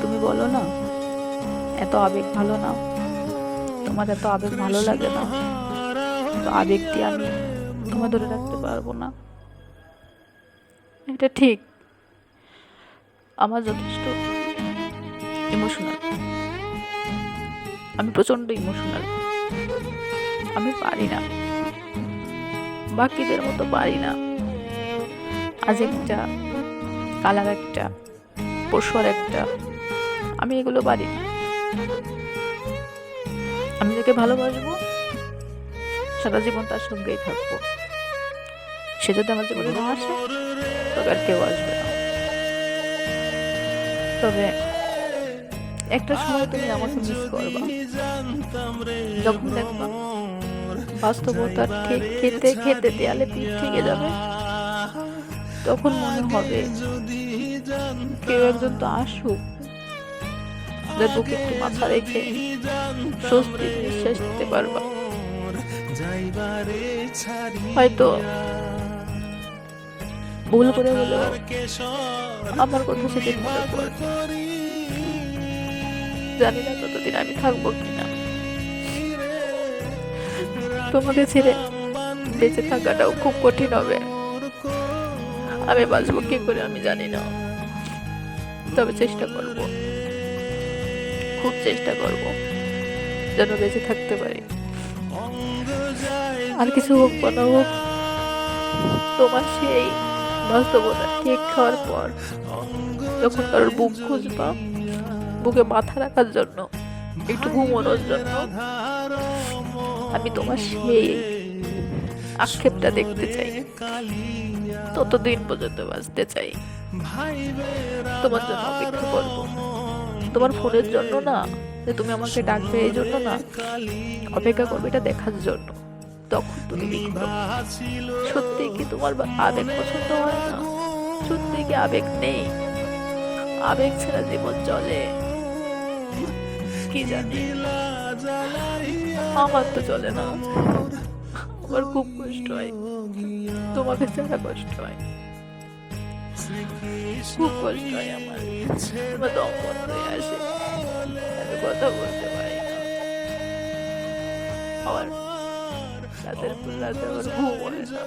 তুমি বলো না এত আবেগ ভালো না, তোমার এত আবেগ ভালো লাগে না, তো আবেগটি আমি তোমার ধরে রাখতে পারবো না। এটা ঠিক, আমার যথেষ্ট ইমোশনাল, আমি প্রচন্ড ইমোশনাল। আমি পারি না, বাকিদের মতো পারি না। আজ একটা, কাল আর একটা, পরশু আর একটা, আমি এগুলো পারি না। আমি যাকে ভালোবাসবো সারা জীবন তার সঙ্গেই থাকবো। সে যদি আমার জীবনে না আসে তবে আর কেউ আসবে না। তবে একটা সময় তুমি আমাকে মিস করবা, যখন দেখবা বাস্তবতা ঠিক খেতে খেতে দেয়ালে পিঠ থেকে যাবে, তখন মনে হবে কেউ একজন তো আসুক, যার বুকে একটু মাথা রেখে স্বস্তির নিঃশ্বাস নিতে পারবা। হয়তো ভুল করে হলেও আমার কথা সেদিন মনে পড়বে। জানি না ততদিন আমি থাকবো কিনা। তোমাকে ছেড়ে বেঁচে থাকাটাও খুব কঠিন হবে। আমি বাঁচবো কি করে আমি জানি না, তবে চেষ্টা করব, খুব চেষ্টা করব যেন বেঁচে থাকতে পারি। আর কিছু হোক বা না হোক, তোমার সেই বাস্তবতা ঠিক হওয়ার পর যখন কারোর বুক খুঁজবা, বুকে মাথা রাখার জন্য, একটু ঘুমানোর জন্য, আমি তোমার সেই আক্ষেপটা দেখতে চাই। ততদিন পর্যন্ত বাঁচতে চাই, তোমার জন্য অপেক্ষা করব। তোমার ফোনের জন্য না, যে তুমি আমাকে ডাকবে এই জন্য না, অপেক্ষা করবে এটা দেখার জন্য। তখন তুমি লিখো, সত্যি কি তোমার আবেগ পছন্দ হয় না? সত্যি কি আবেগ নেই? আবেগ ছাড়া জীবন চলে কি জানি, আমার তো চলে না। আমার খুব কষ্ট হয়, তোমাকে ছাড়া কষ্ট হয়, খুব কষ্ট হয় আমার। আমার দম বন্ধ হয়ে আসে, আমি কথা বলতে পারি না। আমার রাতের পর রাতে আমার ঘুম হয় না।